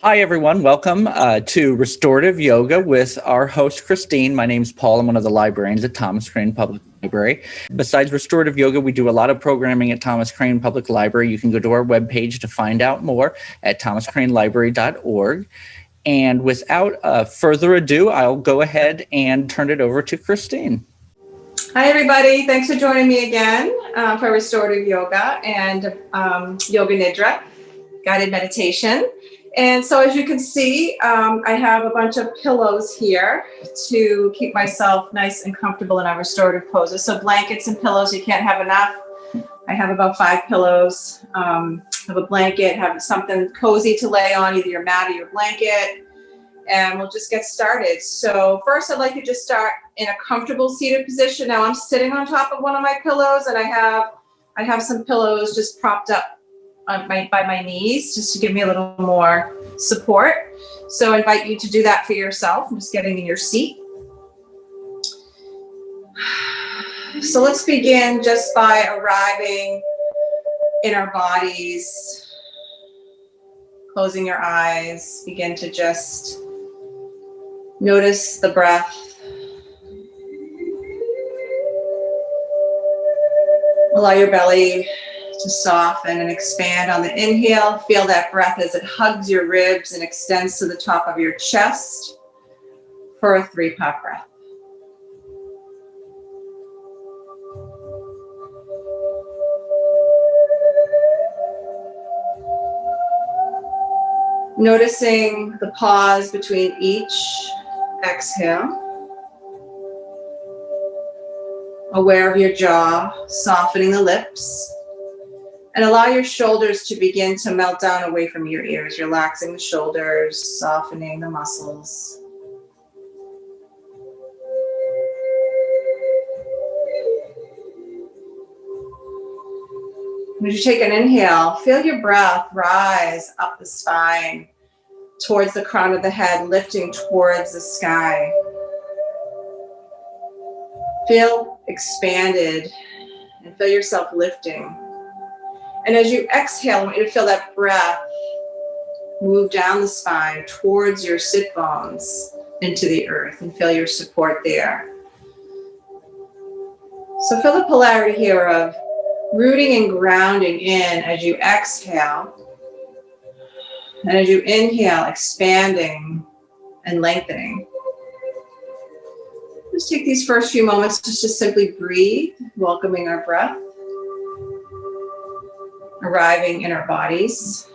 Hi, everyone. Welcome to Restorative Yoga with our host, Christine. My name's Paul. I'm one of the librarians at Thomas Crane Public Library. Besides Restorative Yoga, we do a lot of programming at Thomas Crane Public Library. You can go to our webpage to find out more at thomascranelibrary.org. And without further ado, I'll go ahead and turn it over to Christine. Hi, everybody. Thanks for joining me again for Restorative Yoga and Yoga Nidra, guided meditation. And so as you can see, I have a bunch of pillows here to keep myself nice and comfortable in our restorative poses. So blankets and pillows, you can't have enough. I have about 5 pillows. Have a blanket, have something cozy to lay on, either your mat or your blanket. And we'll just get started. So first, I'd like to just start in a comfortable seated position. Now I'm sitting on top of one of my pillows, and I have some pillows just propped up by my knees, just to give me a little more support. So I invite you to do that for yourself. I'm just getting in your seat. So let's begin just by arriving in our bodies, closing your eyes, begin to just notice the breath. Allow your belly to soften and expand on the inhale. Feel that breath as it hugs your ribs and extends to the top of your chest for a 3-part breath. Noticing the pause between each exhale. Aware of your jaw, softening the lips. And allow your shoulders to begin to melt down away from your ears, relaxing the shoulders, softening the muscles. As you take an inhale, feel your breath rise up the spine towards the crown of the head, lifting towards the sky. Feel expanded and feel yourself lifting. And as you exhale, I want you to feel that breath move down the spine towards your sit bones into the earth and feel your support there. So feel the polarity here of rooting and grounding in as you exhale. And as you inhale, expanding and lengthening. Just take these first few moments just to simply breathe, welcoming our breath. Arriving in our bodies.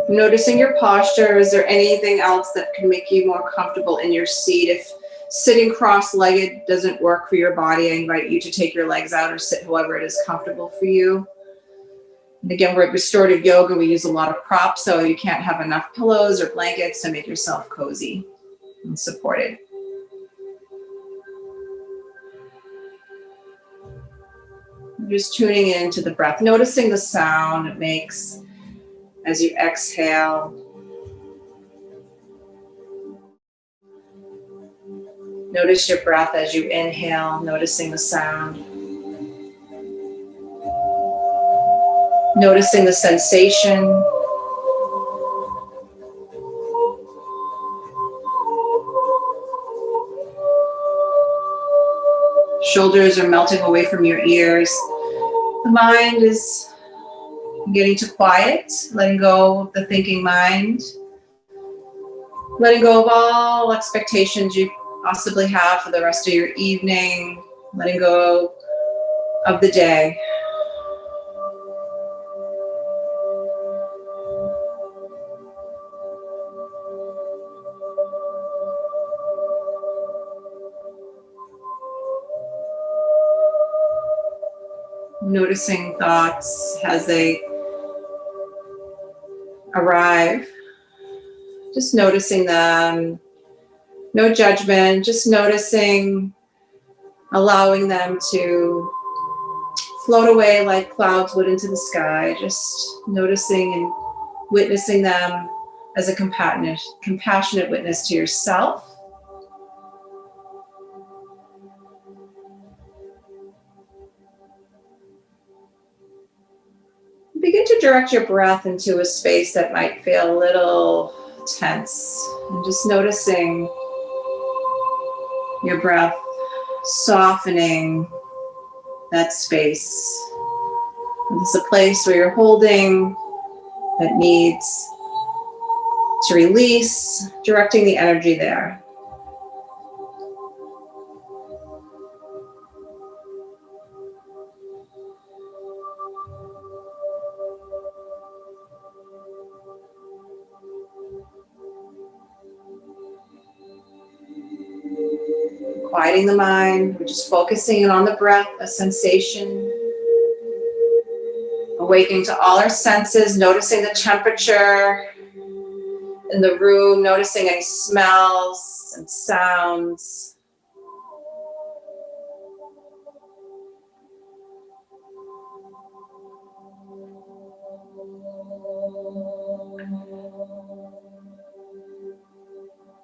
Noticing your posture. Is there anything else that can make you more comfortable in your seat? If sitting cross-legged doesn't work for your body, I invite you to take your legs out or sit however it is comfortable for you. And again, we're at Restorative Yoga. We use a lot of props, so you can't have enough pillows or blankets to make yourself cozy and supported. Just tuning into the breath, noticing the sound it makes as you exhale. Notice your breath as you inhale, noticing the sound. Noticing the sensation. Shoulders are melting away from your ears. The mind is getting to quiet, letting go of the thinking mind, letting go of all expectations you possibly have for the rest of your evening, letting go of the day. Noticing thoughts as they arrive, just noticing them, no judgment, just noticing, allowing them to float away like clouds would into the sky, just noticing and witnessing them as a compassionate witness to yourself. Begin to direct your breath into a space that might feel a little tense, and just noticing your breath softening that space. This is a place where you're holding that needs to release, directing the energy there. Quieting the mind, we're just focusing on the breath, a sensation. Awakening to all our senses, noticing the temperature in the room, noticing any smells and sounds.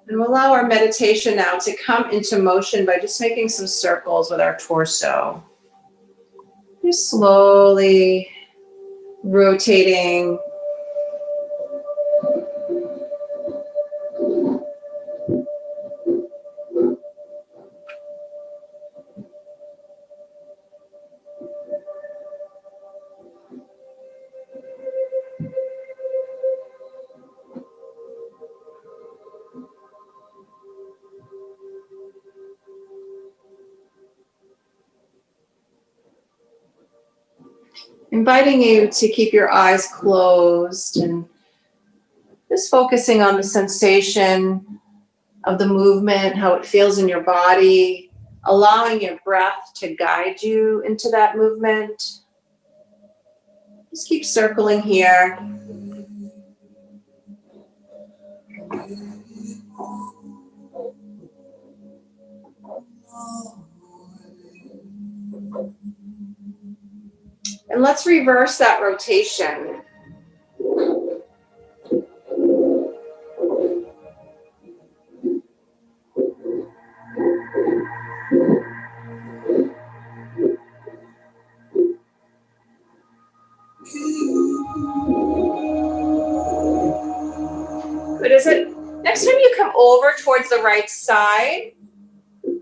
And we'll allow our meditation now to come into motion by just making some circles with our torso. Just slowly rotating. Inviting you to keep your eyes closed and just focusing on the sensation of the movement, how it feels in your body, allowing your breath to guide you into that movement. Just keep circling here. And let's reverse that rotation. Good. Is it next time you come over towards the right side, I'm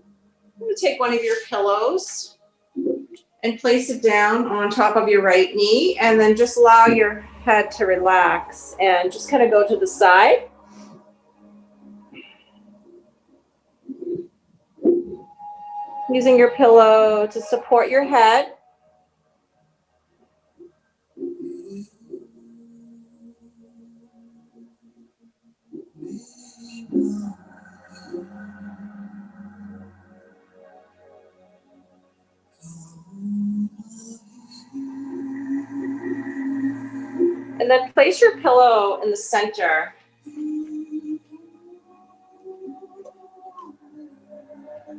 going to take one of your pillows and place it down on top of your right knee, and then just allow your head to relax and just kind of go to the side. Using your pillow to support your head. And then place your pillow in the center.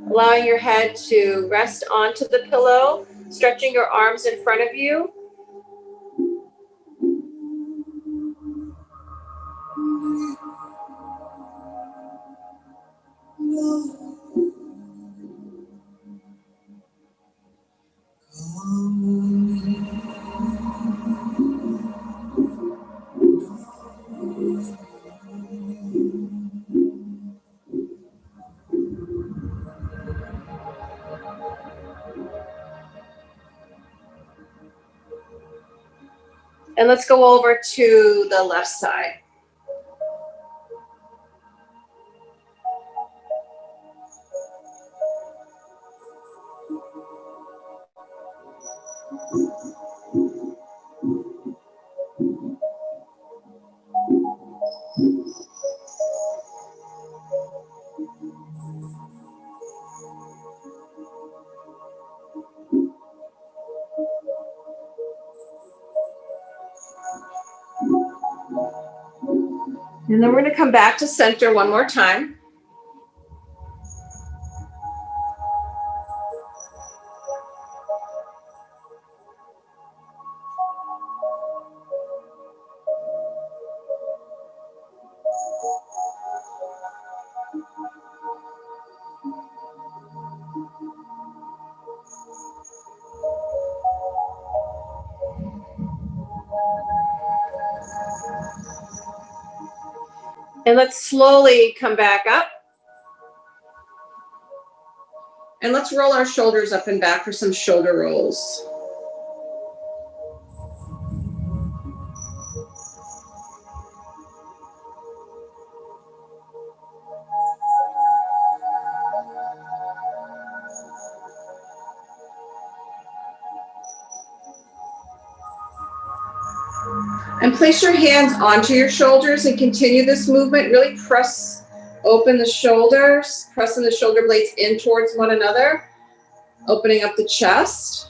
Allowing your head to rest onto the pillow, stretching your arms in front of you. And let's go over to the left side. And then we're going to come back to center one more time. And let's slowly come back up. And let's roll our shoulders up and back for some shoulder rolls. And place your hands onto your shoulders and continue this movement. Really press open the shoulders, pressing the shoulder blades in towards one another, opening up the chest.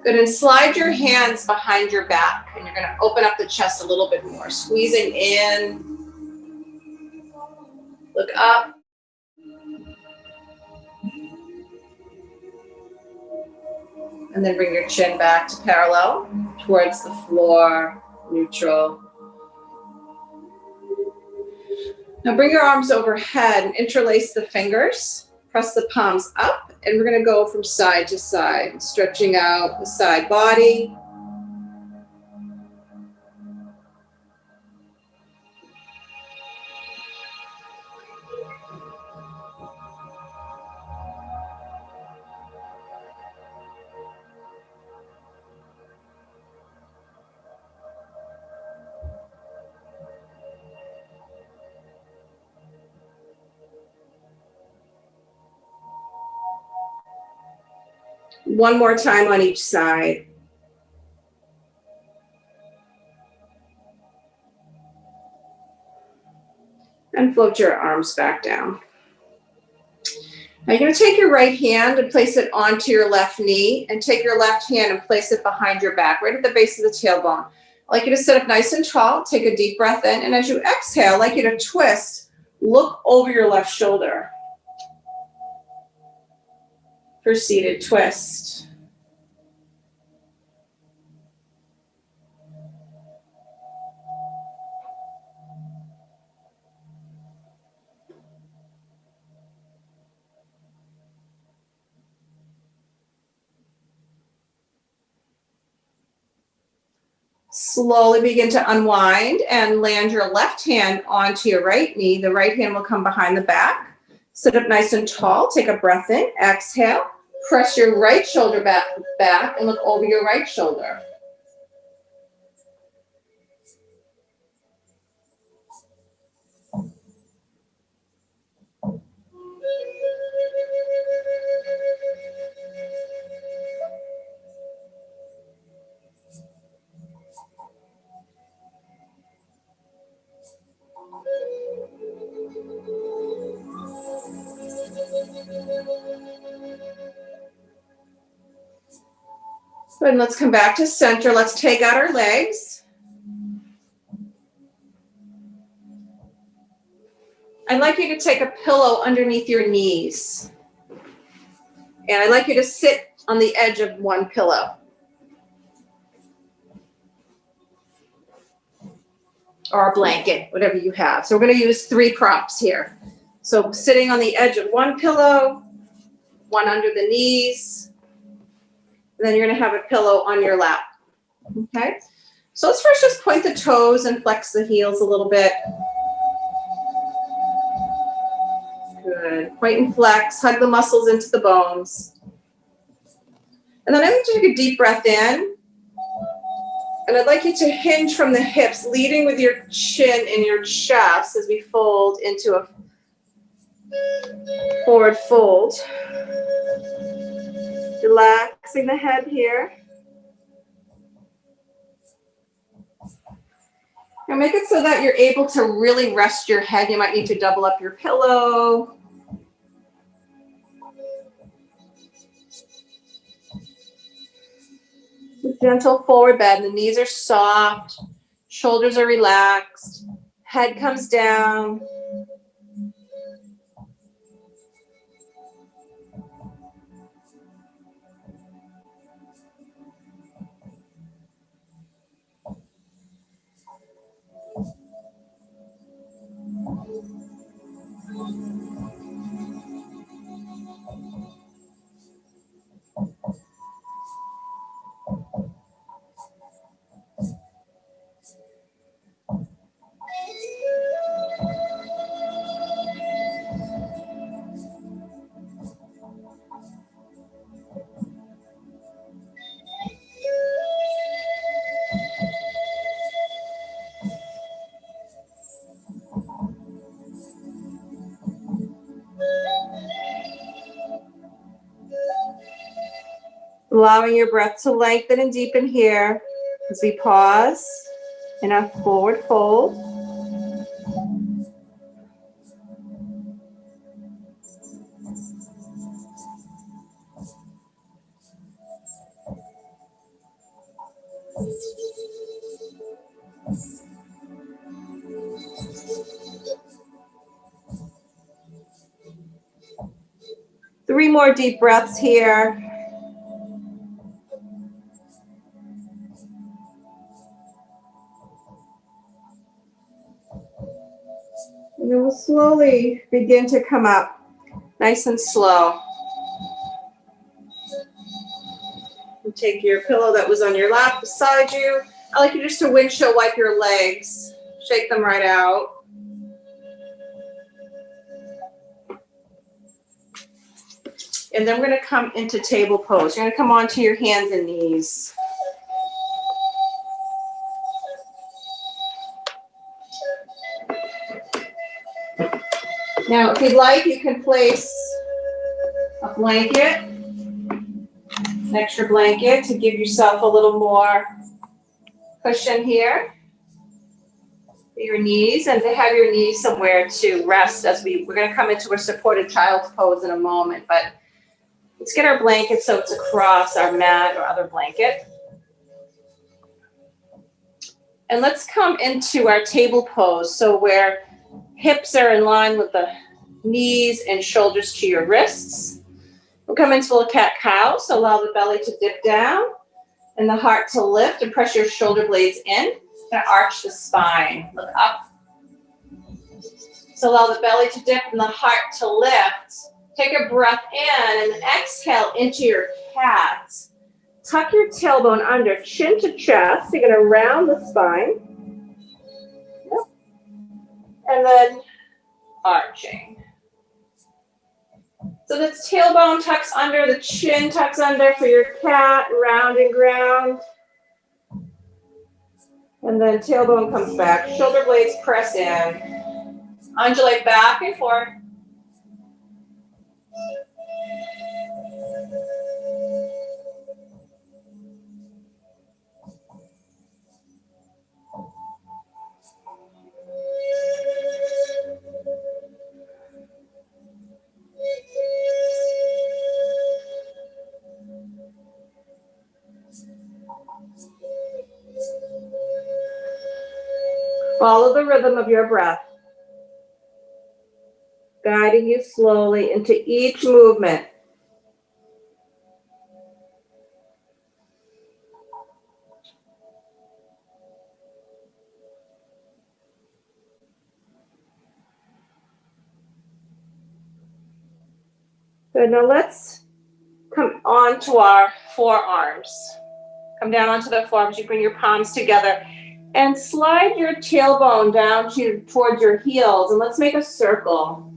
Good, and slide your hands behind your back, and you're going to open up the chest a little bit more, squeezing in, look up. And then bring your chin back to parallel towards the floor, neutral. Now bring your arms overhead and interlace the fingers. Press the palms up, and we're going to go from side to side, stretching out the side body. One more time on each side. And float your arms back down. Now you're going to take your right hand and place it onto your left knee, and take your left hand and place it behind your back, right at the base of the tailbone. I'd like you to sit up nice and tall, take a deep breath in, and as you exhale, I'd like you to twist, look over your left shoulder. For seated twist. Slowly begin to unwind and land your left hand onto your right knee. The right hand will come behind the back. Sit up nice and tall. Take a breath in. Exhale. Press your right shoulder back and look over your right shoulder. Good, and let's come back to center. Let's take out our legs. I'd like you to take a pillow underneath your knees. And I'd like you to sit on the edge of one pillow. Or a blanket, whatever you have. So we're going to use 3 props here. So sitting on the edge of one pillow, one under the knees, and then you're going to have a pillow on your lap. Okay? So let's first just point the toes and flex the heels a little bit. Good. Point and flex, hug the muscles into the bones. And then I'm going to take a deep breath in. And I'd like you to hinge from the hips, leading with your chin in your chest as we fold into a forward fold. Relaxing the head here. Now make it so that you're able to really rest your head. You might need to double up your pillow. Gentle forward bend. The knees are soft. Shoulders are relaxed. Head comes down. Allowing your breath to lengthen and deepen here as we pause in a forward fold. Three more deep breaths here. And then we'll slowly begin to come up, nice and slow. And take your pillow that was on your lap beside you. I like you just to windshield wipe your legs. Shake them right out. And then we're going to come into table pose. You're going to come onto your hands and knees. Now, if you'd like, you can place a blanket, an extra blanket to give yourself a little more cushion here for your knees, and to have your knees somewhere to rest as we're going to come into a supported child's pose in a moment, but let's get our blanket so it's across our mat or other blanket. And let's come into our table pose, so where hips are in line with the knees and shoulders to your wrists. We'll come into a little cat-cow, so allow the belly to dip down and the heart to lift, and press your shoulder blades in. Gonna arch the spine, look up. So allow the belly to dip and the heart to lift. Take a breath in and exhale into your cat. Tuck your tailbone under, chin to chest. You're gonna round the spine. Yep. And then arching. So the tailbone tucks under, the chin tucks under for your cat, round and ground. And then tailbone comes back, shoulder blades press in. Undulate back and forth. Follow the rhythm of your breath, guiding you slowly into each movement. Good, now let's come on to our forearms. Come down onto the forearms, you bring your palms together and slide your tailbone down towards your heels, and let's make a circle.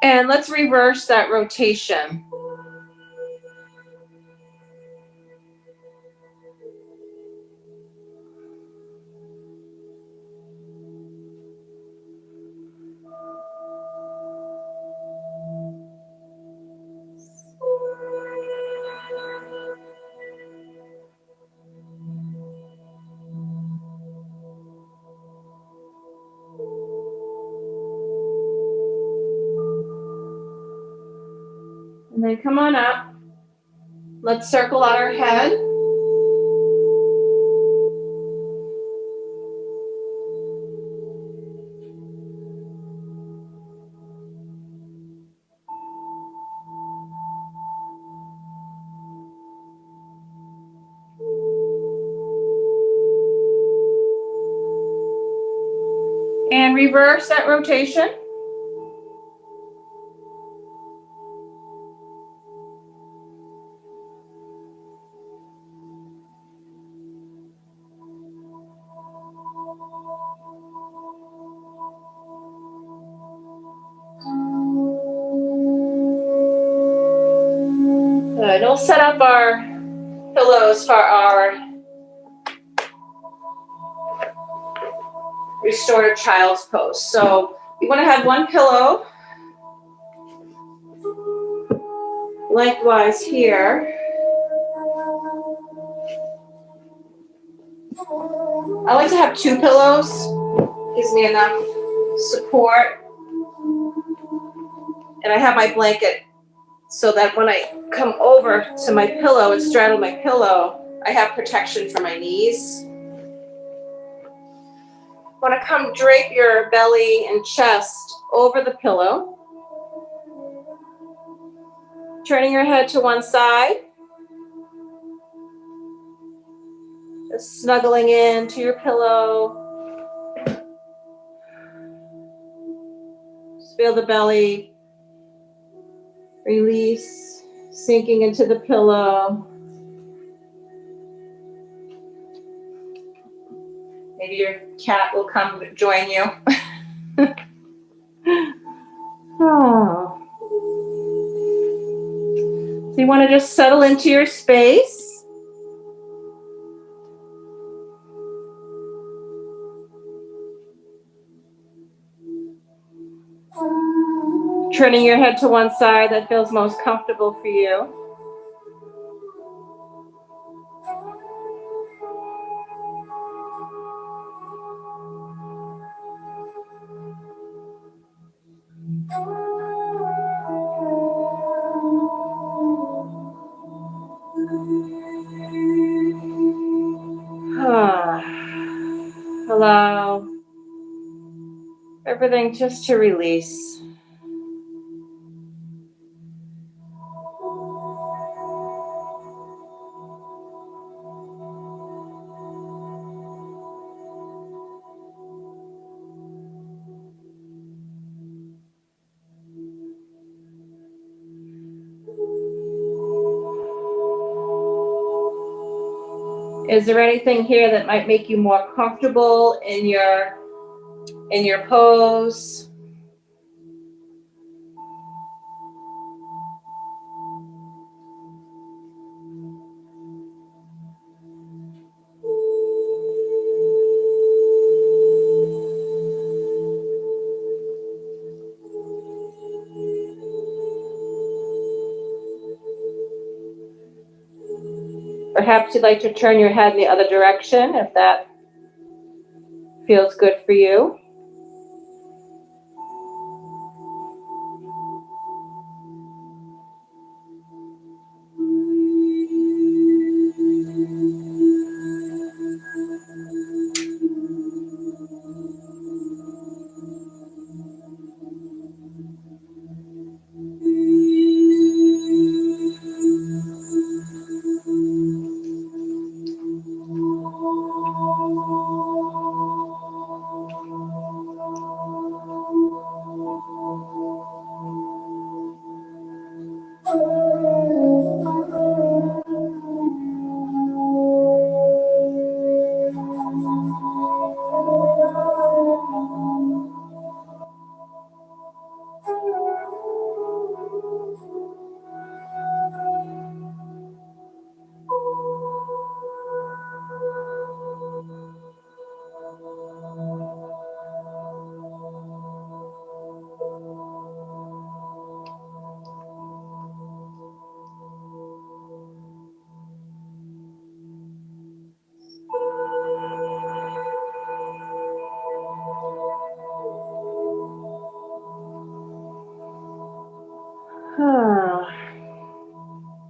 And let's reverse that rotation. And then come on up. Let's circle out our head. And reverse that rotation. Good. We'll set up our pillows for our restorative child's pose. So you want to have one pillow lengthwise here. I like to have two pillows. Gives me enough support. And I have my blanket so that when I come over to my pillow and straddle my pillow, I have protection for my knees. Want to come drape your belly and chest over the pillow. Turning your head to one side. Just snuggling into your pillow. Just feel the belly release, sinking into the pillow. Maybe your cat will come join you. Oh. So you want to just settle into your space. Turning your head to one side that feels most comfortable for you. Allow everything just to release. Is there anything here that might make you more comfortable in your pose? Perhaps you'd like to turn your head in the other direction if that feels good for you.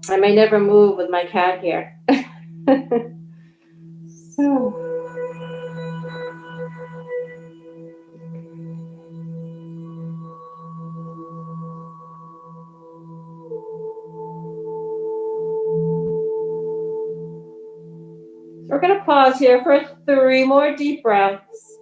I may never move with my cat here. So. We're going to pause here for 3 more deep breaths.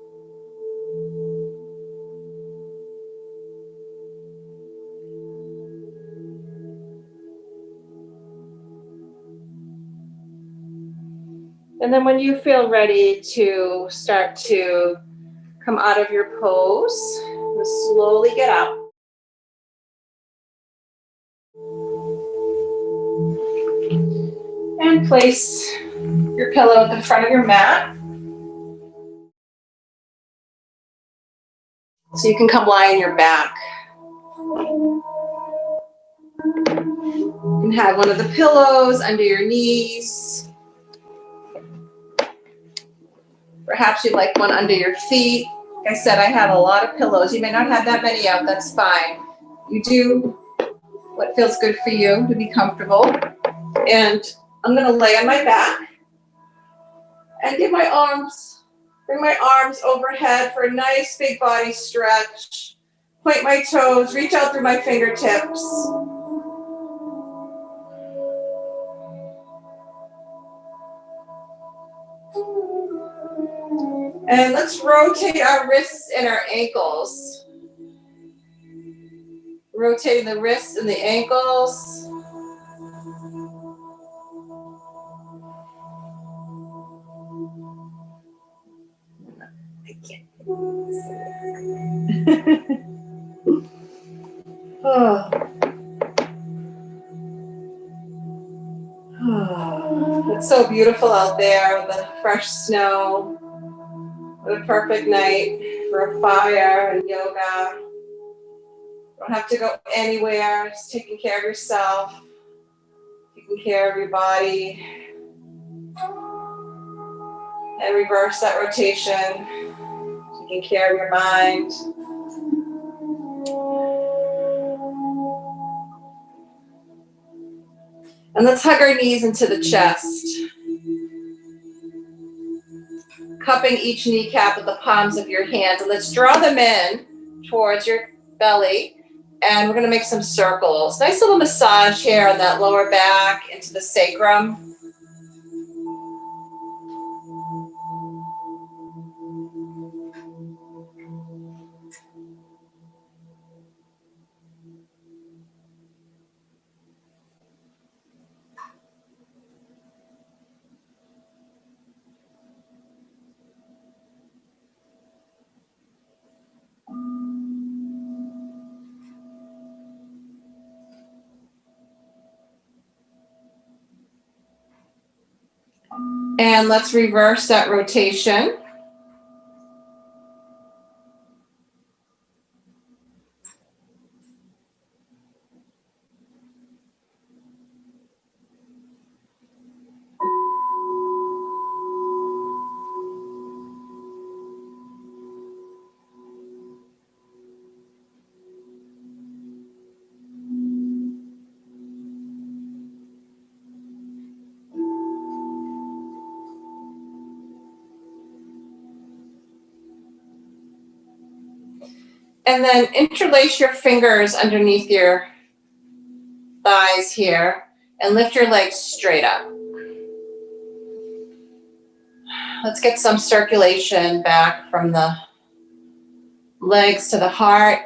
And then when you feel ready to start to come out of your pose, slowly get up. And place your pillow at the front of your mat. So you can come lie on your back. You can have one of the pillows under your knees. Perhaps you'd like one under your feet. Like I said, I have a lot of pillows. You may not have that many out, that's fine. You do what feels good for you to be comfortable. And I'm gonna lay on my back and bring my arms overhead for a nice big body stretch. Point my toes, reach out through my fingertips. And let's rotate our wrists and our ankles. Rotating the wrists and the ankles. Oh. Oh. It's so beautiful out there with the fresh snow. What a perfect night for a fire and yoga. Don't have to go anywhere, just taking care of yourself, taking care of your body. And reverse that rotation, taking care of your mind. And let's hug our knees into the chest. Cupping each kneecap with the palms of your hands. And let's draw them in towards your belly. And we're going to make some circles. Nice little massage here on that lower back into the sacrum. And let's reverse that rotation. And then interlace your fingers underneath your thighs here and lift your legs straight up. Let's get some circulation back from the legs to the heart.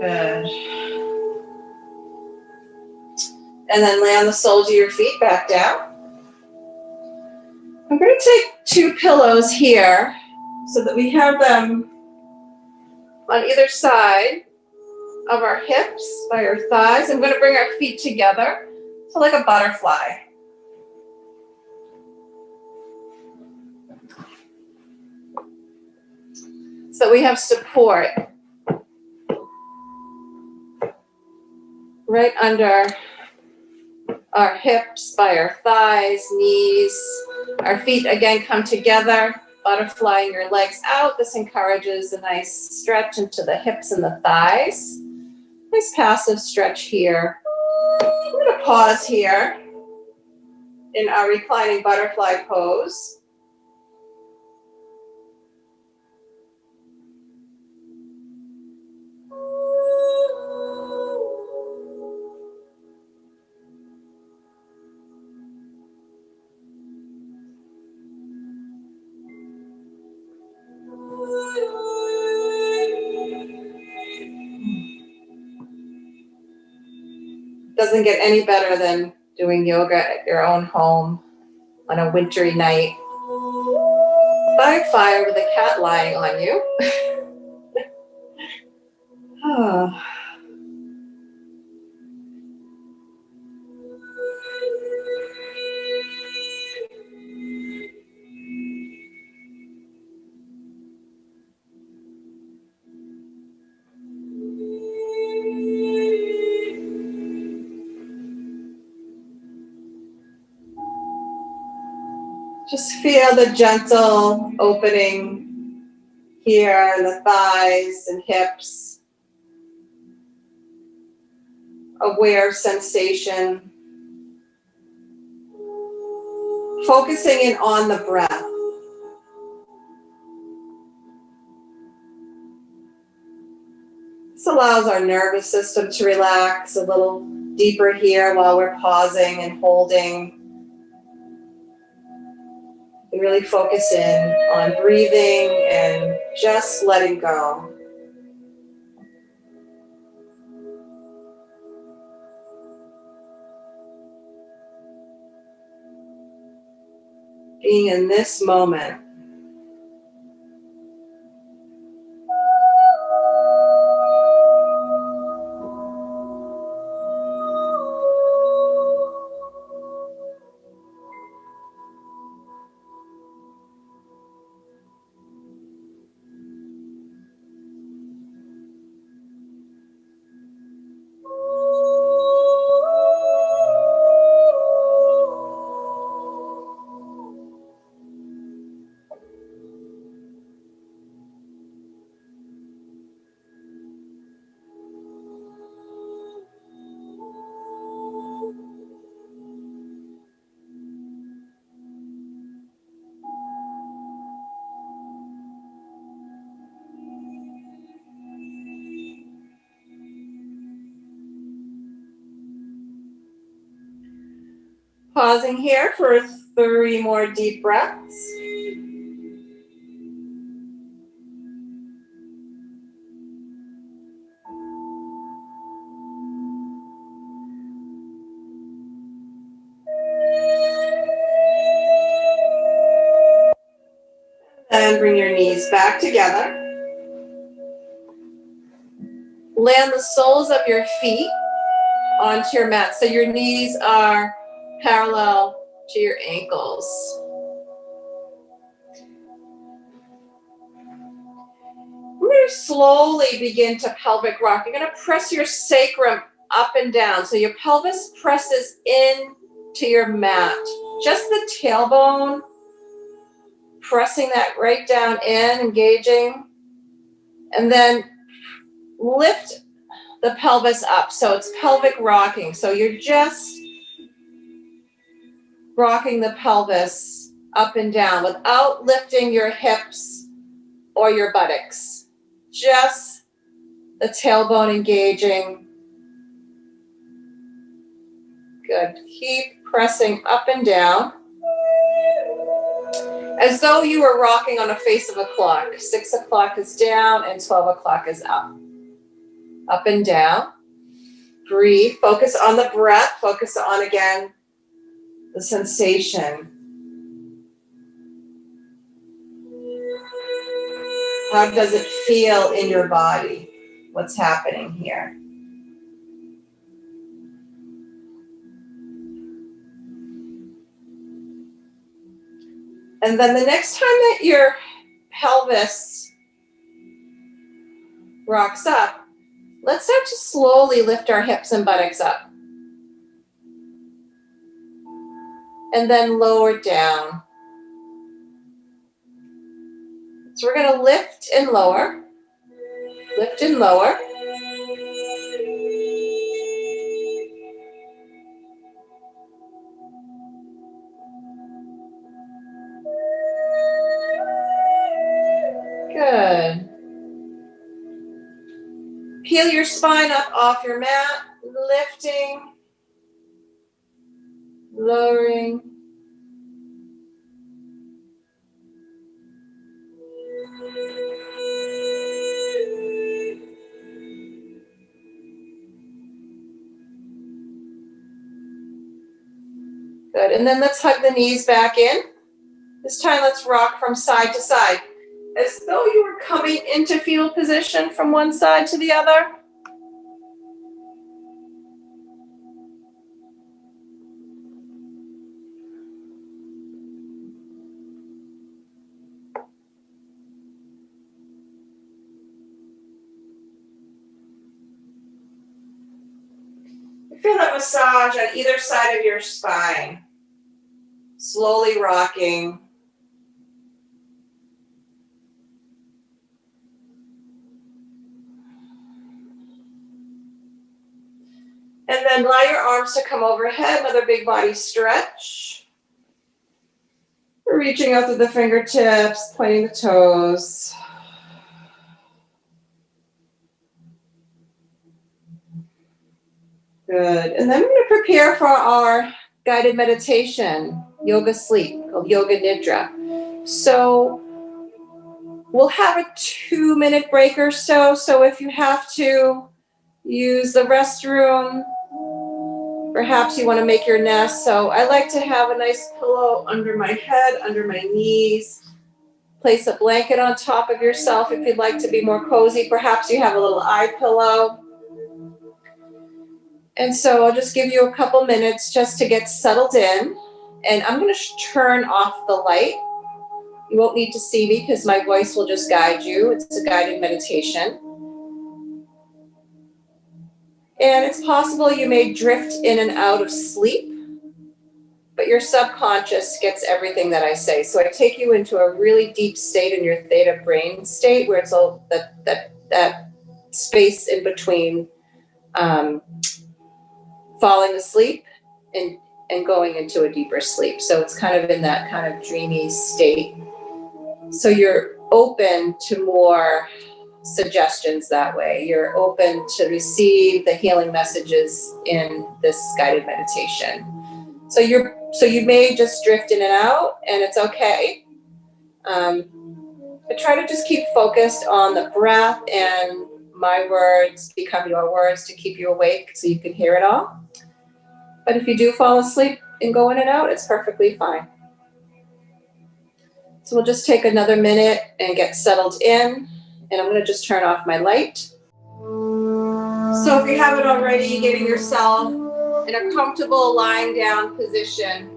Good. And then lay on the soles of your feet back down. I'm going to take two pillows here so that we have them on either side of our hips by our thighs. I'm going to bring our feet together, so like a butterfly. So we have support right under our hips, by our thighs, knees. Our feet again come together, butterflying your legs out. This encourages a nice stretch into the hips and the thighs. Nice passive stretch here. I'm going to pause here in our reclining butterfly pose. doesn't get any better than doing yoga at your own home on a wintry night by fire with a cat lying on you. Oh. Just feel the gentle opening here in the thighs and hips. Aware sensation. Focusing in on the breath. This allows our nervous system to relax a little deeper here while we're pausing and holding. And really focus in on breathing and just letting go. Being in this moment. Pausing here for 3 more deep breaths. And bring your knees back together. Land the soles of your feet onto your mat. So your knees are parallel to your ankles. We're going to slowly begin to pelvic rock. You're going to press your sacrum up and down. So your pelvis presses in to your mat. Just the tailbone, pressing that right down in, engaging. And then lift the pelvis up. So it's pelvic rocking. So you're just rocking the pelvis up and down without lifting your hips or your buttocks. Just the tailbone engaging. Good. Keep pressing up and down as though you were rocking on a face of a clock. 6 o'clock is down and 12 o'clock is up. Up and down. Breathe. Focus on the breath. Focus on, again, the sensation. How does it feel in your body? What's happening here? And then the next time that your pelvis rocks up, let's start to slowly lift our hips and buttocks up. And then lower down. So we're going to lift and lower. Lift and lower. Good. Peel your spine up off your mat, lifting, lowering. Good. And then let's hug the knees back in. This time, let's rock from side to side, as though you were coming into fetal position from one side to the other. Feel that massage on either side of your spine, slowly rocking. And then allow your arms to come overhead, another big body stretch. Reaching out through the fingertips, pointing the toes. Good. And then we're going to prepare for our guided meditation, yoga sleep, called Yoga Nidra. So we'll have a 2-minute break or so. So if you have to use the restroom, perhaps you want to make your nest. So I like to have a nice pillow under my head, under my knees. Place a blanket on top of yourself if you'd like to be more cozy. Perhaps you have a little eye pillow. And so I'll just give you a couple minutes just to get settled in. And I'm going to turn off the light. You won't need to see me because my voice will just guide you. It's a guided meditation. And it's possible you may drift in and out of sleep, but your subconscious gets everything that I say. So I take you into a really deep state in your theta brain state, where it's all that space in between falling asleep and going into a deeper sleep. So it's kind of in that kind of dreamy state. So you're open to more suggestions that way. You're open to receive the healing messages in this guided meditation. So you may just drift in and out, and it's okay. But try to just keep focused on the breath, and my words become your words to keep you awake so you can hear it all. But if you do fall asleep and go in and out, it's perfectly fine. So we'll just take another minute and get settled in. And I'm going to just turn off my light. So if you haven't already, getting yourself in a comfortable lying down position.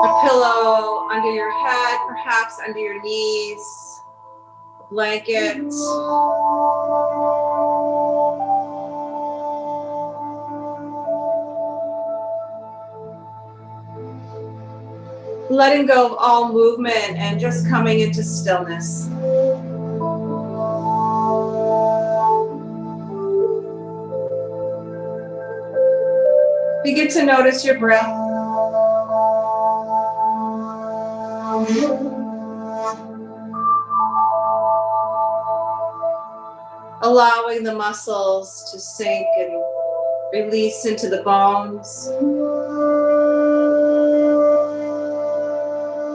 A pillow under your head, perhaps under your knees, a blanket. Letting go of all movement and just coming into stillness. Begin to notice your breath. Allowing the muscles to sink and release into the bones.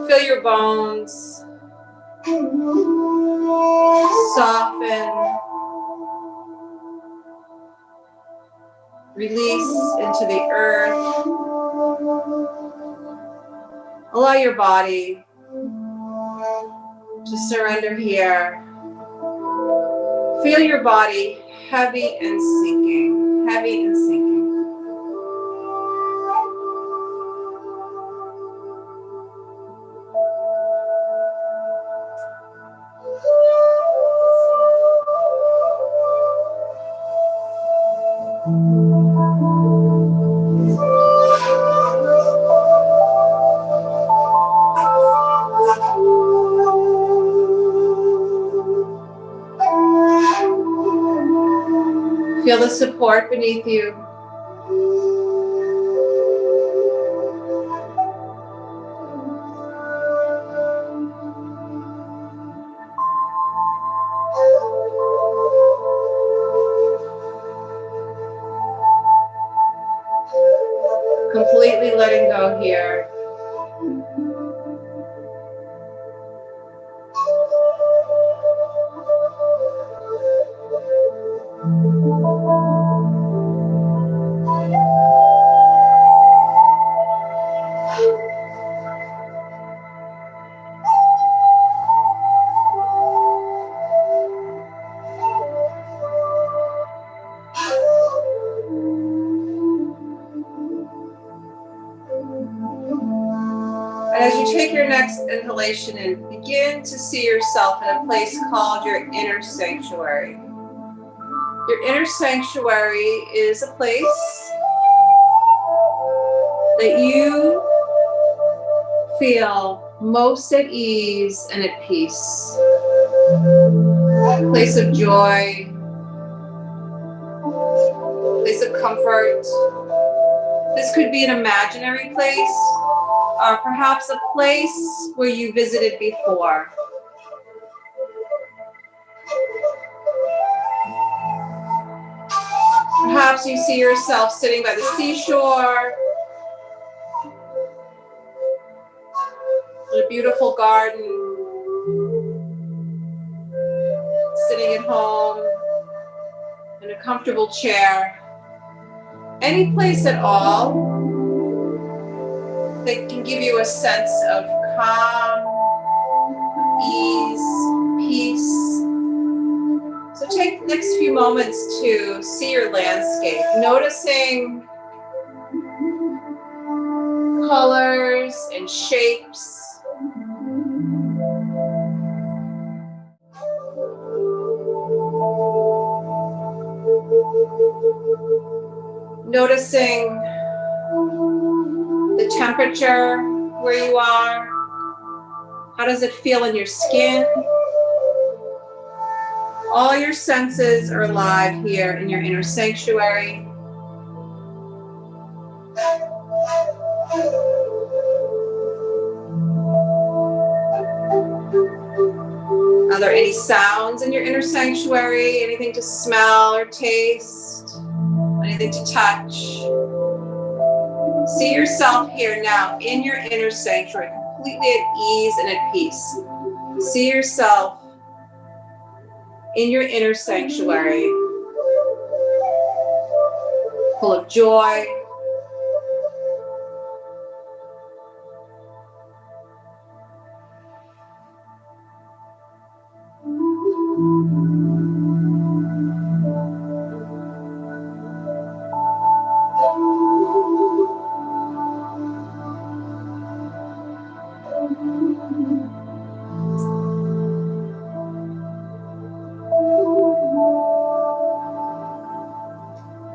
Feel your bones soften, release into the earth. Allow your body to surrender here. Feel your body heavy and sinking, heavy and sinking. Feel the support beneath you. Completely letting go here. And as you take your next inhalation in, begin to see yourself in a place called your inner sanctuary. Your inner sanctuary is a place that you feel most at ease and at peace. A place of joy, a place of comfort. This could be an imaginary place, or perhaps a place where you visited before. Perhaps you see yourself sitting by the seashore, in a beautiful garden, sitting at home, in a comfortable chair. Any place at all that can give you a sense of calm, ease, peace. So take the next few moments to see your landscape, noticing colors and shapes. Noticing the temperature where you are. How does it feel in your skin? All your senses are alive here in your inner sanctuary. Are there any sounds in your inner sanctuary? Anything to smell or taste? Anything to touch? See yourself here now in your inner sanctuary, completely at ease and at peace. See yourself in your inner sanctuary, full of joy,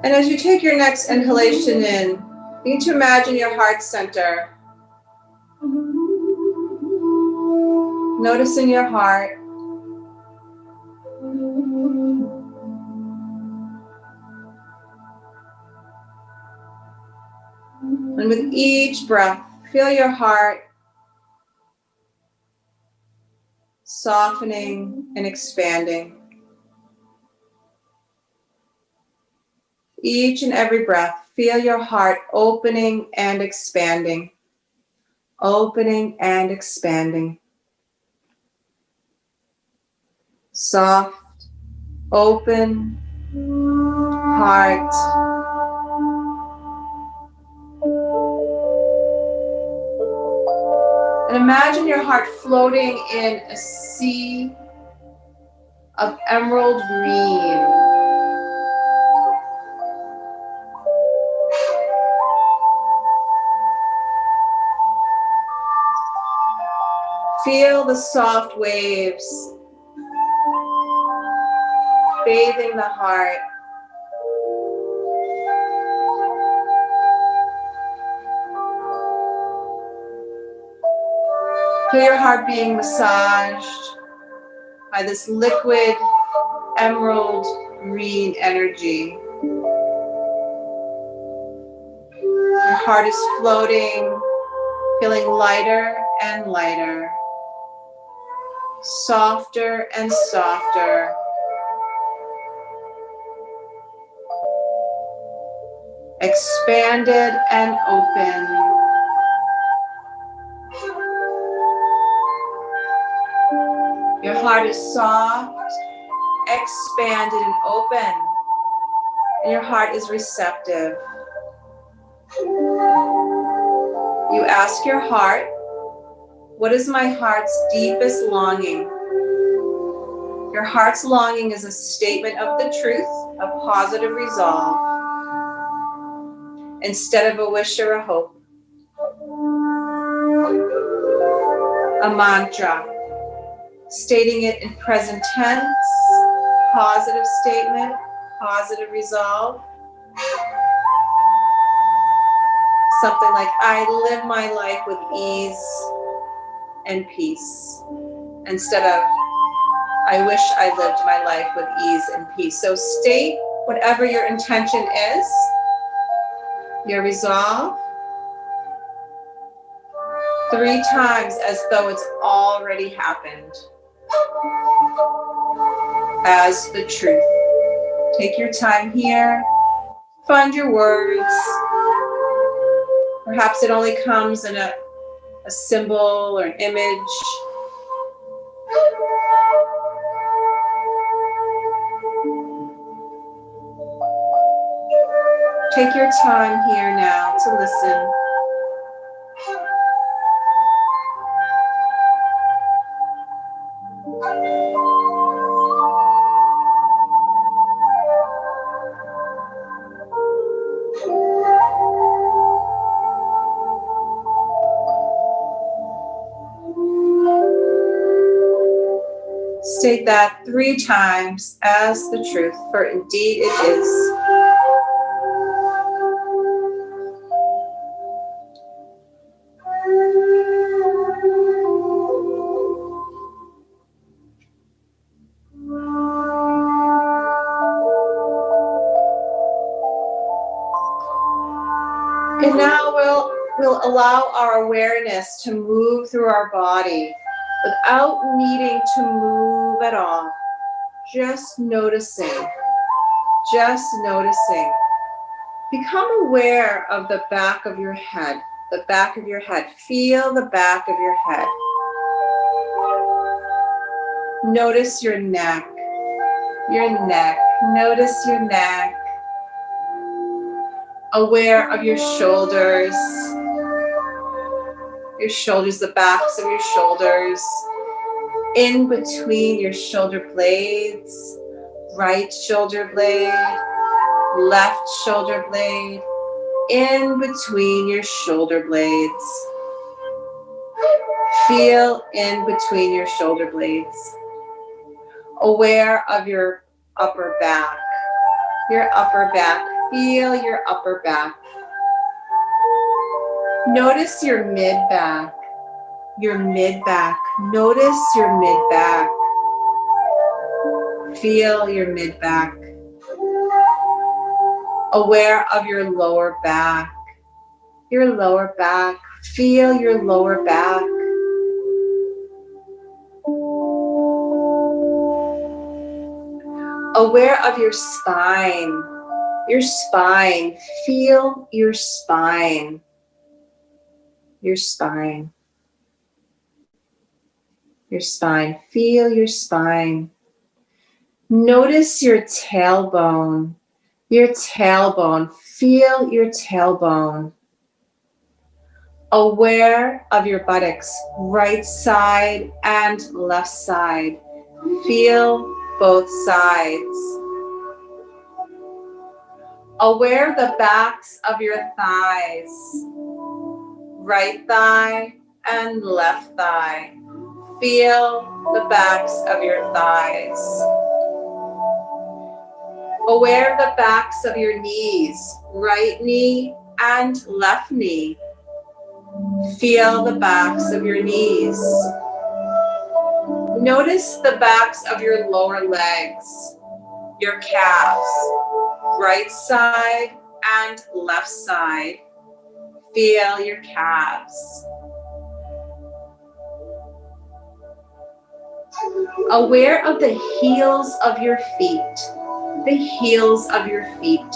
and as you take your next inhalation in, begin to imagine your heart center. Noticing your heart. And with each breath, feel your heart softening and expanding. Each and every breath, feel your heart opening and expanding. Opening and expanding. Soft, open heart. And imagine your heart floating in a sea of emerald green. Feel the soft waves bathing the heart. Feel your heart being massaged by this liquid emerald green energy. Your heart is floating, feeling lighter and lighter, softer and softer. Expanded and open. Your heart is soft, expanded and open, and your heart is receptive. You ask your heart, what is my heart's deepest longing? Your heart's longing is a statement of the truth, a positive resolve, instead of a wish or a hope. a mantra, stating it in present tense, positive statement, positive resolve. Something like, I live my life with ease and peace, instead of, I wish I lived my life with ease and peace. So state whatever your intention is, your resolve, 3 times as though it's already happened, as the truth. Take your time here, find your words. Perhaps it only comes in a symbol or an image. Take your time here now to listen. State that 3 times as the truth, for indeed it is. And now we'll allow our awareness to move through our body without needing to move at all. Just noticing. Just noticing. Become aware of the back of your head. The back of your head. Feel the back of your head. Notice your neck. Your neck. Notice your neck. Aware of your shoulders. Your shoulders, the backs of your shoulders. In between your shoulder blades. Right shoulder blade. Left shoulder blade. In between your shoulder blades. Feel in between your shoulder blades. Aware of your upper back. Your upper back. Feel your upper back. Notice your mid-back. Your mid-back. Notice your mid-back. Feel your mid-back. Aware of your lower back. Your lower back. Feel your lower back. Aware of your spine. Your spine. Feel your spine. Your spine. Your spine. Feel your spine. Notice your tailbone. Your tailbone. Feel your tailbone. Aware of your buttocks, right side and left side. Feel both sides. Aware of the backs of your thighs, right thigh and left thigh. Feel the backs of your thighs. Aware of the backs of your knees, right knee and left knee. Feel the backs of your knees. Notice the backs of your lower legs, your calves, right side and left side. Feel your calves. Aware of the heels of your feet, the heels of your feet.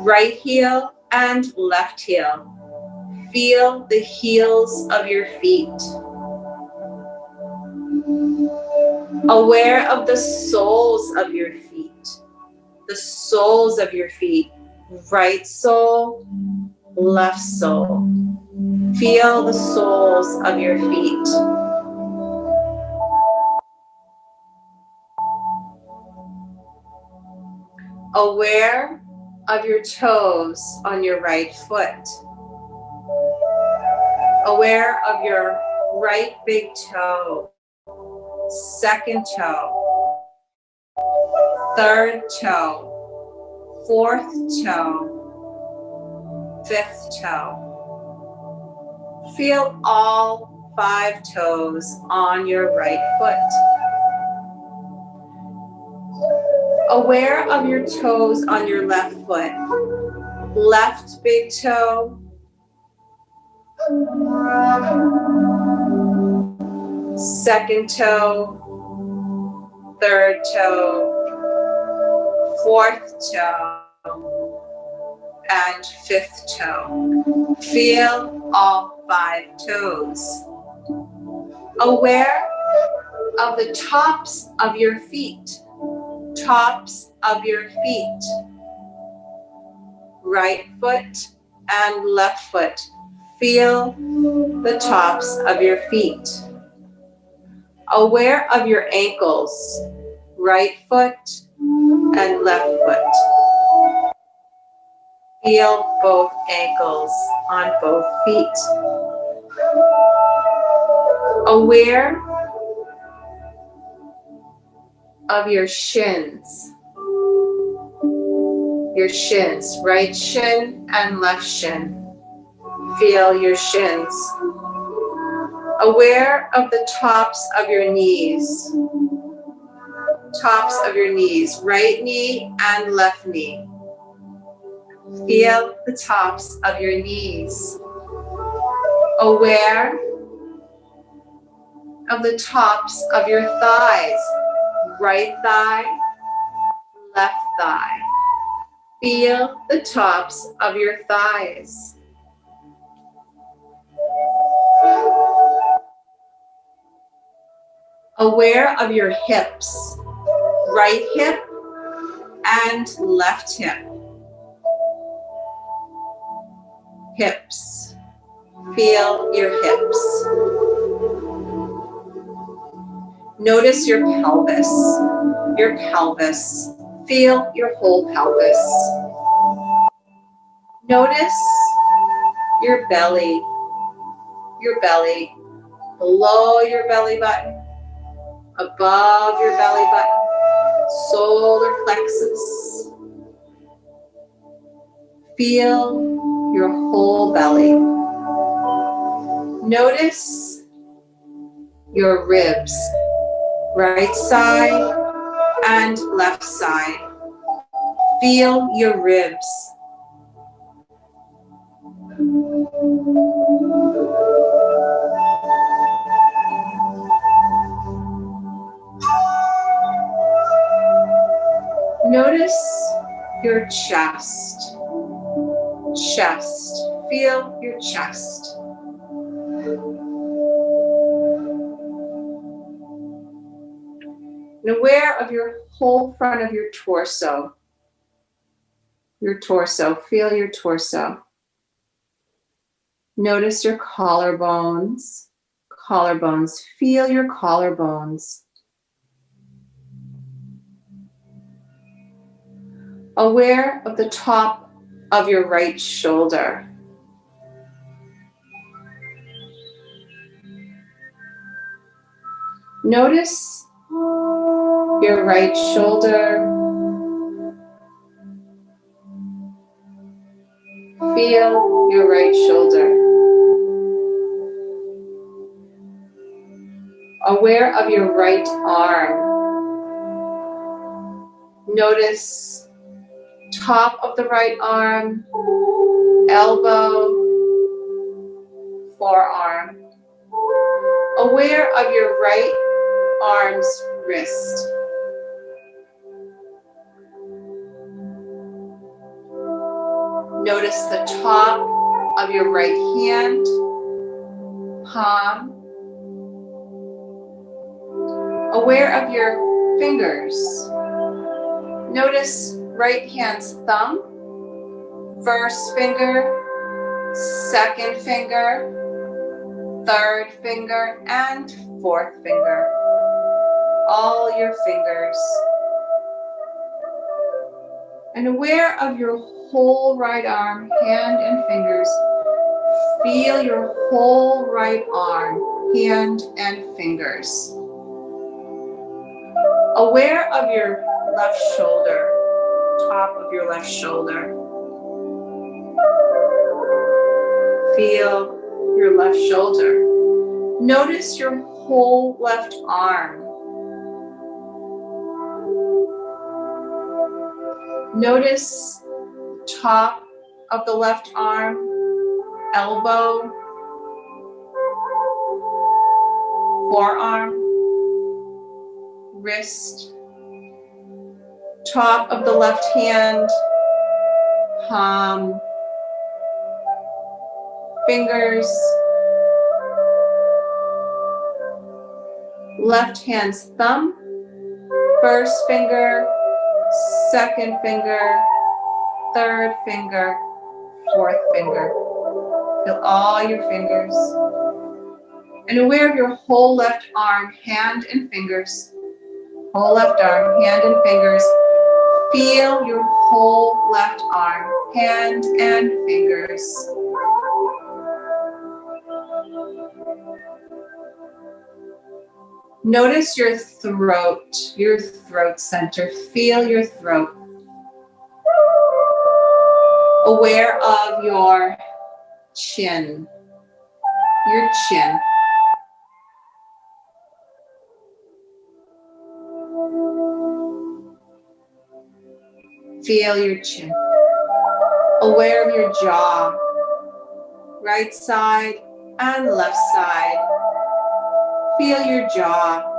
Right heel and left heel. Feel the heels of your feet. Aware of the soles of your feet. The soles of your feet. Right sole, left sole. Feel the soles of your feet. Aware of your toes on your right foot. Aware of your right big toe, second toe, third toe, fourth toe, fifth toe. Feel all 5 toes on your right foot. Aware of your toes on your left foot. Left big toe, second toe, third toe, fourth toe, and fifth toe. Feel all 5 toes. Aware of the tops of your feet. Tops of your feet. Right foot and left foot. Feel the tops of your feet. Aware of your ankles. Right foot and left foot. Feel both ankles on both feet. Aware of your shins. Your shins, right shin and left shin. Feel your shins. Aware of the tops of your knees. Tops of your knees, right knee and left knee. Feel the tops of your knees. Aware of the tops of your thighs, right thigh, left thigh. Feel the tops of your thighs. Aware of your hips, right hip and left hip. Hips. Feel your hips. Notice your pelvis. Your pelvis. Feel your whole pelvis. Notice your belly. Your belly. Below your belly button. Above your belly button. Solar plexus. Feel your whole belly. Notice your ribs, right side and left side. Feel your ribs. Notice your chest. Chest. Feel your chest. And aware of your whole front of your torso. Your torso. Feel your torso. Notice your collarbones. Collarbones. Feel your collarbones. Aware of the top of your right shoulder. Notice your right shoulder. Feel your right shoulder. Aware of your right arm. Notice top of the right arm, elbow, forearm. Aware of your right arm's wrist. Notice the top of your right hand, palm. Aware of your fingers. Notice right hand's thumb, first finger, second finger, third finger, and fourth finger. All your fingers. And aware of your whole right arm, hand, and fingers. Feel your whole right arm, hand, and fingers. Aware of your left shoulder, top of your left shoulder. Feel your left shoulder. Notice your whole left arm. Notice top of the left arm, elbow, forearm, wrist, top of the left hand, palm, fingers, left hand's thumb, first finger, second finger, third finger, fourth finger. Feel all your fingers. And aware of your whole left arm, hand, and fingers. Whole left arm, hand, and fingers. Feel your whole left arm, hand, and fingers. Notice your throat center. Feel your throat. Aware of your chin. Your chin. Feel your chin. Aware of your jaw. Right side and left side. Feel your jaw.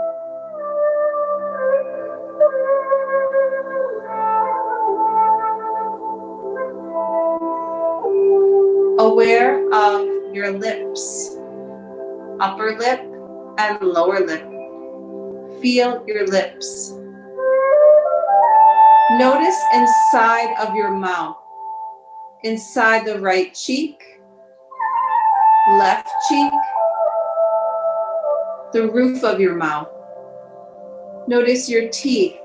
Aware of your lips. Upper lip and lower lip. Feel your lips. Notice inside of your mouth, inside the right cheek, left cheek, the roof of your mouth. Notice your teeth,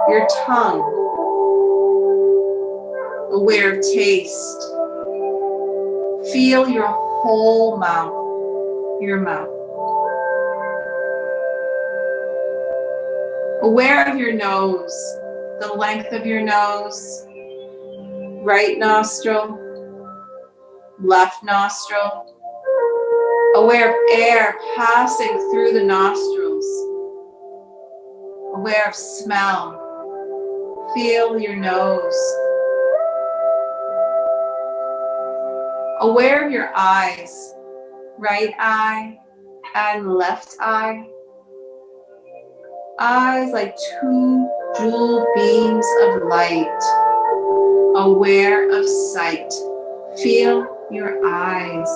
your tongue. Aware of taste. Feel your whole mouth, your mouth. Aware of your nose, the length of your nose, right nostril, left nostril. Aware of air passing through the nostrils. Aware of smell. Feel your nose. Aware of your eyes, right eye and left eye. Eyes like two jewel beams of light. Aware of sight. Feel your eyes.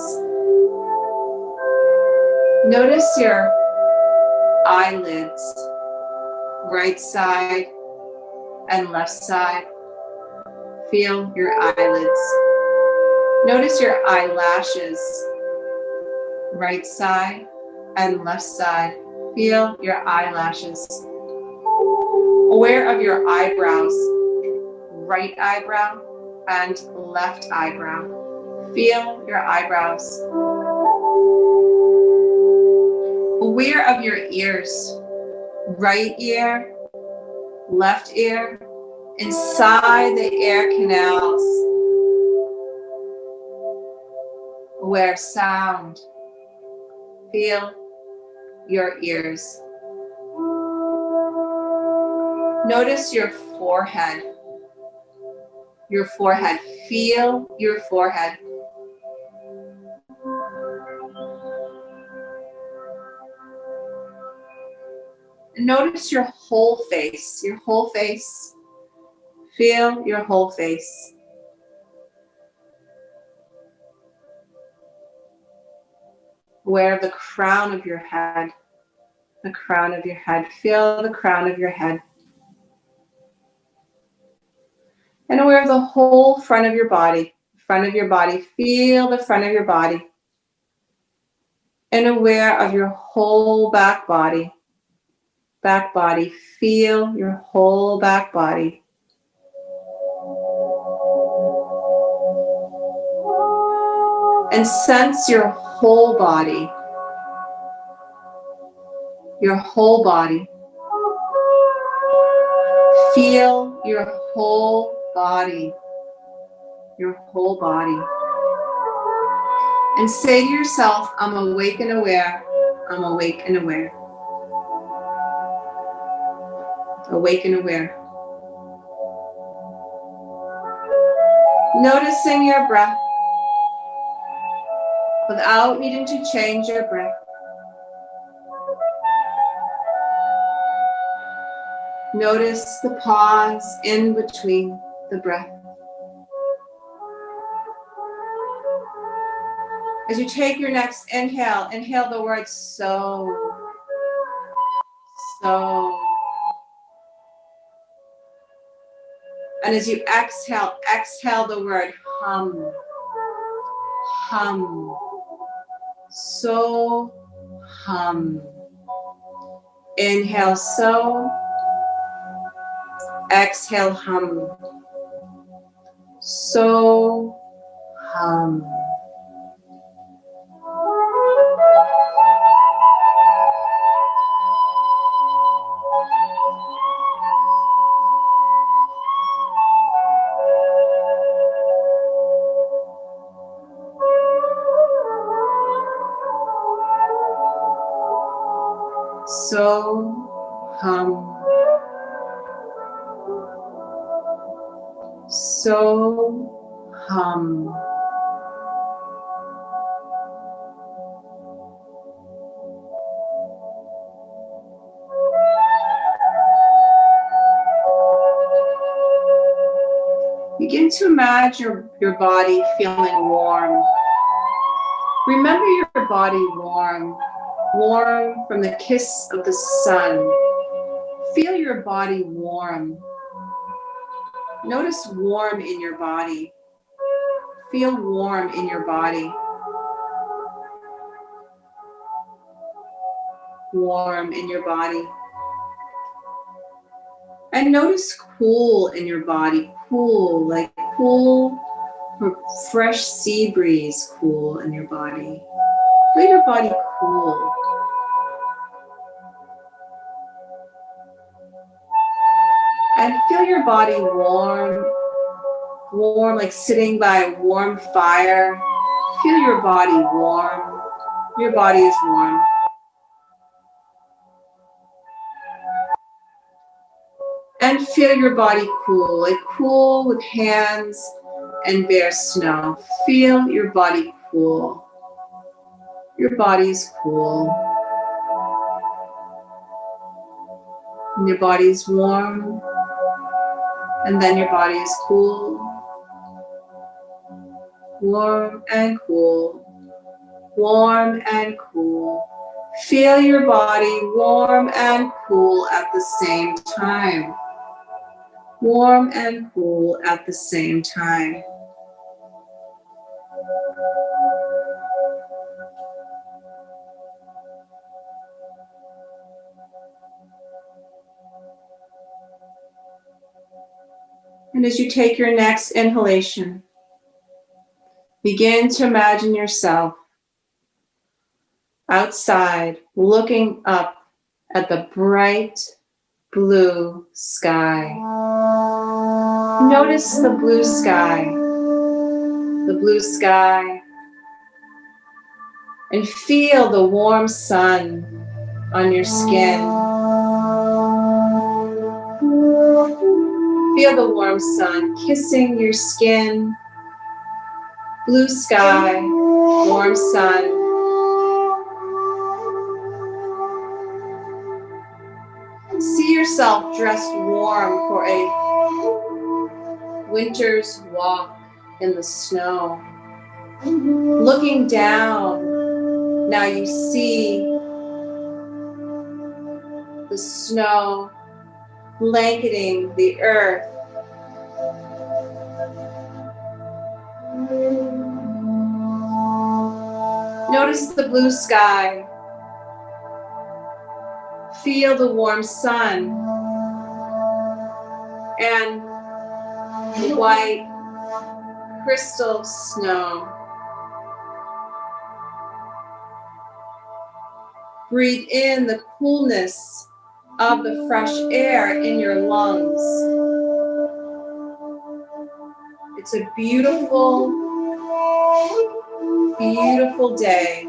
Notice your eyelids, right side and left side. Feel your eyelids. Notice your eyelashes, right side and left side. Feel your eyelashes. Aware of your eyebrows, right eyebrow and left eyebrow. Feel your eyebrows. Aware of your ears, right ear, left ear, inside the ear canals. Aware of sound. Feel your ears. Notice your forehead. Your forehead. Feel your forehead. Notice your whole face. Your whole face. Feel your whole face. Aware of the crown of your head. The crown of your head. Feel the crown of your head. And aware of the whole front of your body. Front of your body. Feel the front of your body. And aware of your whole back body. Back body. Feel your whole back body. and sense your whole body. Your whole body. Feel your whole body. Your whole body. And say to yourself, I'm awake and aware. I'm awake and aware. Awake and aware. Noticing your breath without needing to change your breath. Notice the pause in between the breath. As you take your next inhale, inhale the word so. So. And as you exhale, exhale the word hum. Hum. So hum. Inhale so. Exhale hum. So hum. So hum. So hum. Begin to imagine your body feeling warm. Remember your body warm. Warm from the kiss of the sun. Feel your body warm. Notice warm in your body. Feel warm in your body. Warm in your body. And notice cool in your body. Cool, like cool, fresh sea breeze, cool in your body. Feel your body cool. And feel your body warm, warm, like sitting by a warm fire. Feel your body warm. Your body is warm. And feel your body cool, like cool with hands and bare snow. Feel your body cool. Your body's cool. And your body's warm. And then your body is cool. Warm and cool. Warm and cool. Feel your body warm and cool at the same time. Warm and cool at the same time. And as you take your next inhalation, begin to imagine yourself outside looking up at the bright blue sky. Notice the blue sky, and feel the warm sun on your skin. Feel the warm sun kissing your skin. Blue sky, warm sun. See yourself dressed warm for a winter's walk in the snow. Looking down, now you see the snow blanketing the earth. Notice the blue sky. Feel the warm sun and the white crystal snow. Breathe in the coolness of the fresh air in your lungs. It's a beautiful, beautiful day.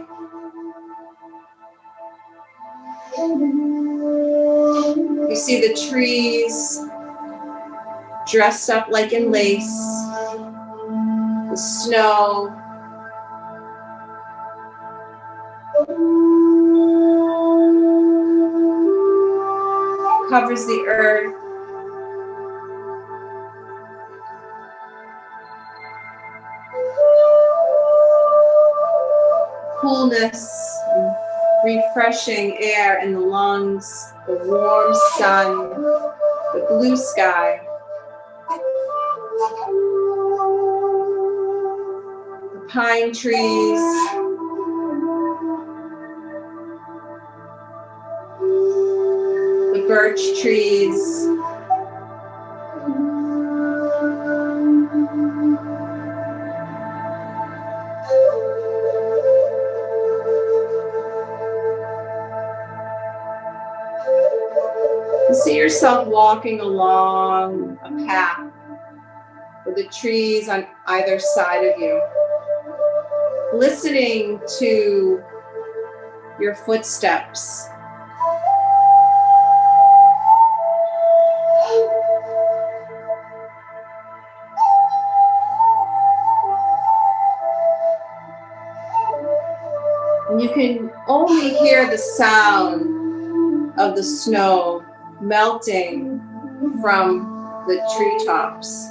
You see the trees dressed up like in lace, the snow. Covers the earth. Coolness, refreshing air in the lungs, the warm sun, the blue sky. The pine trees. The birch trees. You see yourself walking along a path with the trees on either side of you, listening to your footsteps. And you can only hear the sound of the snow melting from the treetops.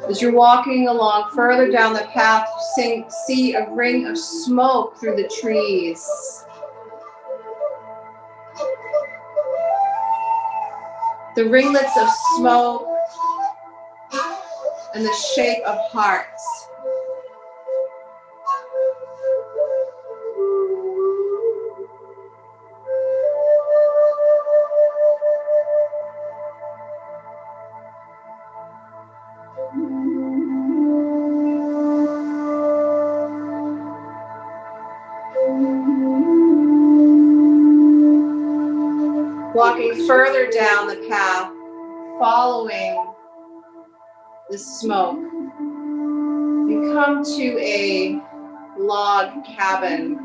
As you're walking along further down the path, you see a ring of smoke through the trees. The ringlets of smoke and the shape of hearts. Walking further down the path, following the smoke, you come to a log cabin.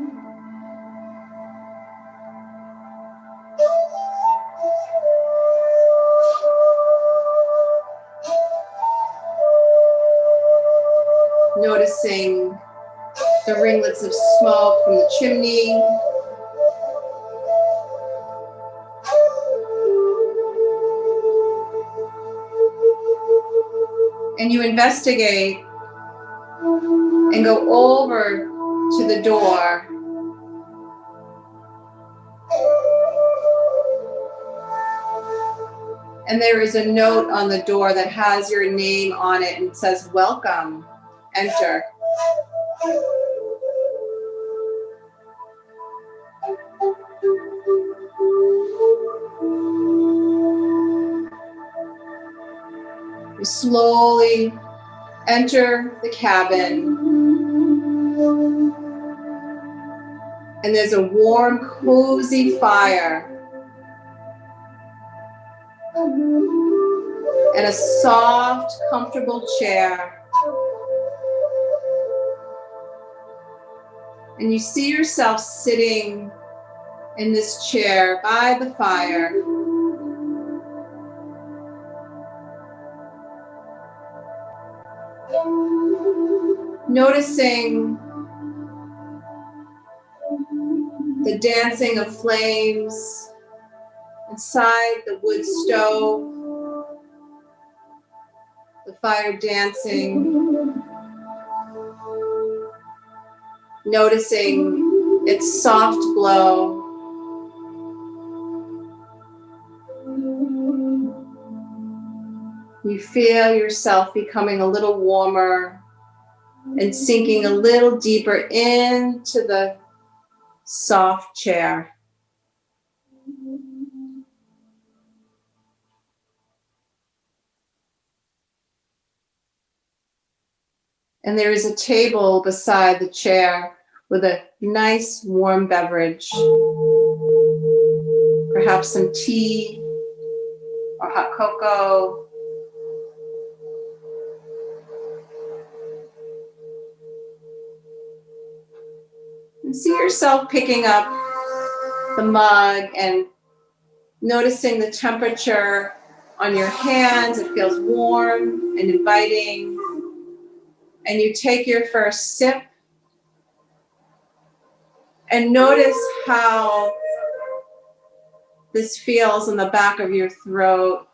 Noticing the ringlets of smoke from the chimney. And you investigate and go over to the door. And there is a note on the door that has your name on it and it says, "Welcome, enter." You slowly enter the cabin, and there's a warm, cozy fire and a soft, comfortable chair. And you see yourself sitting in this chair by the fire. Noticing the dancing of flames inside the wood stove, the fire dancing, noticing its soft glow. You feel yourself becoming a little warmer and sinking a little deeper into the soft chair. And there is a table beside the chair with a nice warm beverage, perhaps some tea or hot cocoa. And see yourself picking up the mug and noticing the temperature on your hands. It feels warm and inviting. And you take your first sip and notice how this feels in the back of your throat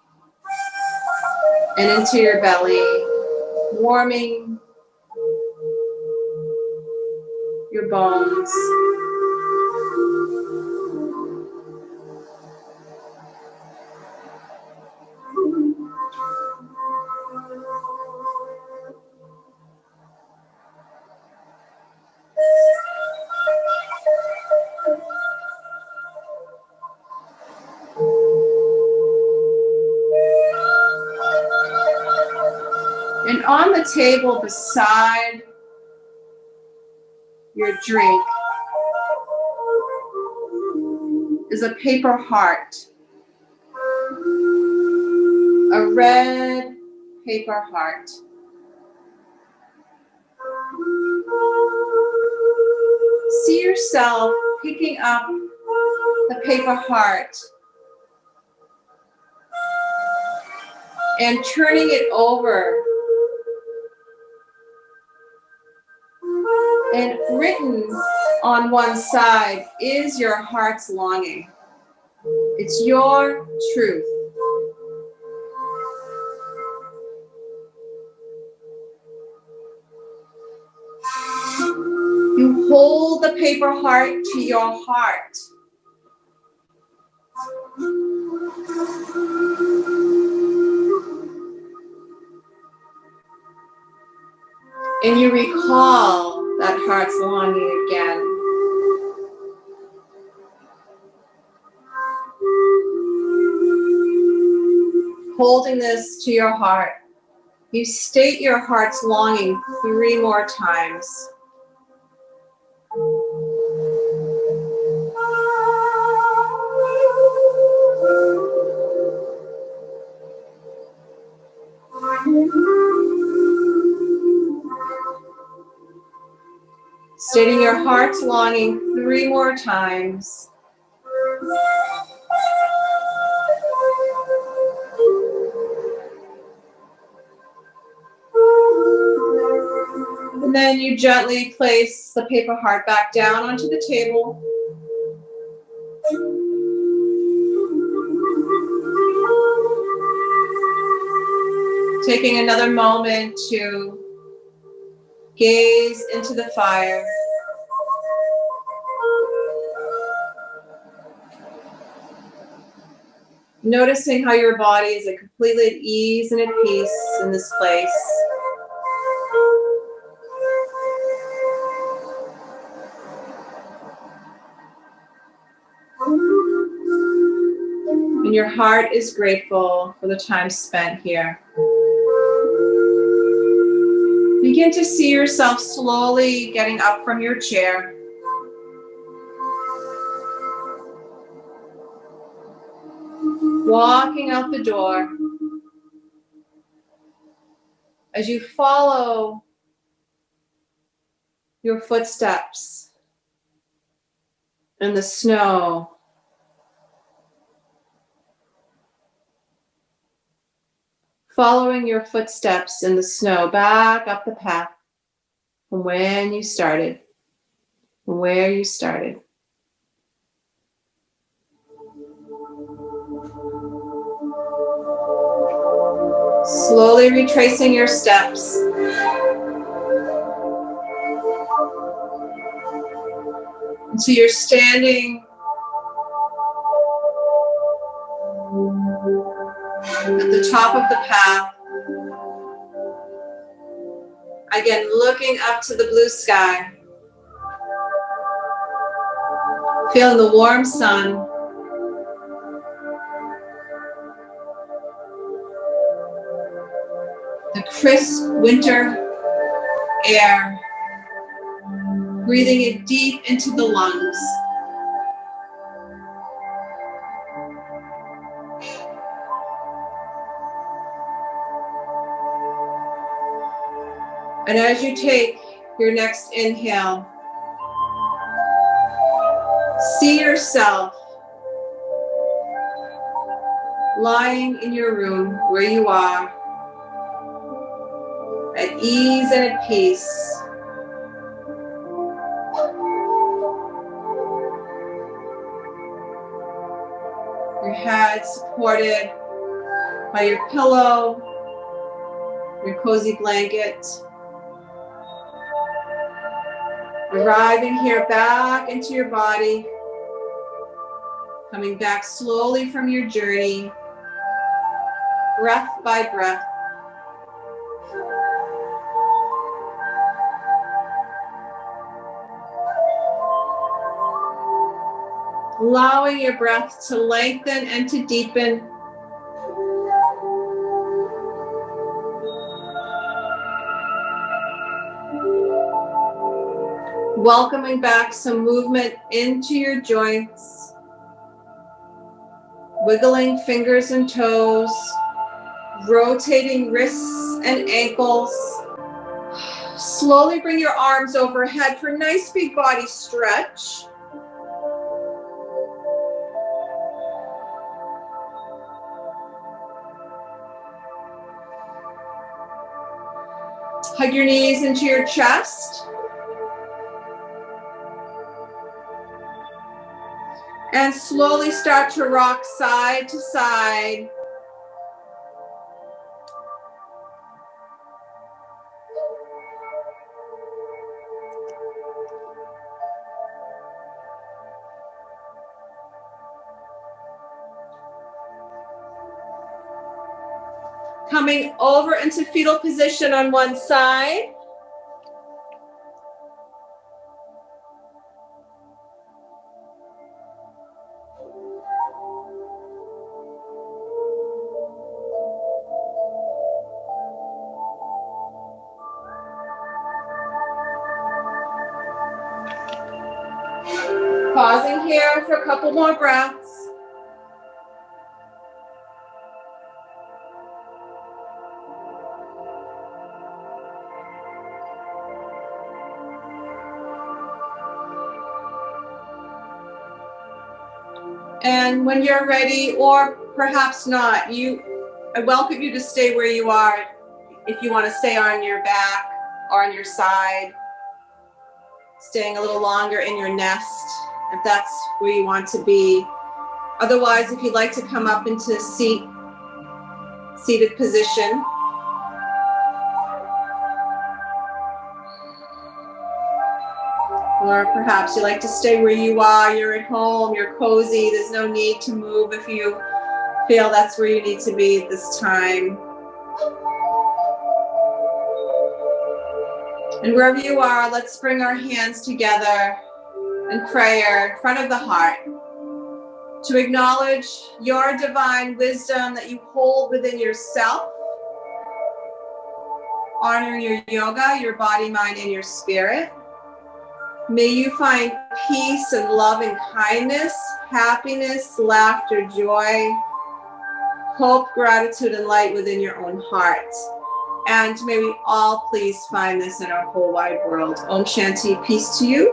and into your belly, warming your bones. And on the table beside your drink is a paper heart, a red paper heart. See yourself picking up the paper heart and turning it over. And written on one side is your heart's longing. It's your truth. You hold the paper heart to your heart. And you recall that heart's longing again. Holding this to your heart, you state your heart's longing 3 more times. Stating your heart's longing 3 more times. And then you gently place the paper heart back down onto the table. Taking another moment to gaze into the fire. Noticing how your body is completely at ease and at peace in this place. And your heart is grateful for the time spent here. Begin to see yourself slowly getting up from your chair. Walking out the door. As you follow your footsteps in the snow, following your footsteps in the snow back up the path from when you started, from where you started. Slowly retracing your steps. Until you're standing at the top of the path. Again, looking up to the blue sky. Feeling the warm sun. The crisp winter air. Breathing it deep into the lungs. And as you take your next inhale, see yourself lying in your room where you are, at ease and at peace. Your head supported by your pillow, your cozy blanket. Arriving here back into your body, coming back slowly from your journey, breath by breath. Allowing your breath to lengthen and to deepen. Welcoming back some movement into your joints. Wiggling fingers and toes. Rotating wrists and ankles. Slowly bring your arms overhead for a nice big body stretch. Hug your knees into your chest. And slowly start to rock side to side. Coming over into fetal position on one side. Pausing here for a couple more breaths. And when you're ready, or perhaps not, I welcome you to stay where you are. If you want to stay on your back or on your side, staying a little longer in your nest, if that's where you want to be. Otherwise, if you'd like to come up into seated position. Or perhaps you like to stay where you are, you're at home, you're cozy, there's no need to move if you feel that's where you need to be at this time. And wherever you are, let's bring our hands together in prayer in front of the heart to acknowledge your divine wisdom that you hold within yourself, honoring your yoga, your body, mind, and your spirit. May you find peace and love and kindness, happiness, laughter, joy, hope, gratitude, and light within your own heart. And may we all please find this in our whole wide world. Om Shanti, peace to you.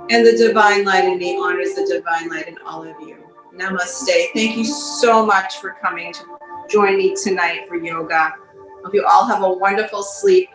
And the divine light in me honors the divine light in all of you. Namaste. Thank you so much for coming to join me tonight for yoga. Hope you all have a wonderful sleep.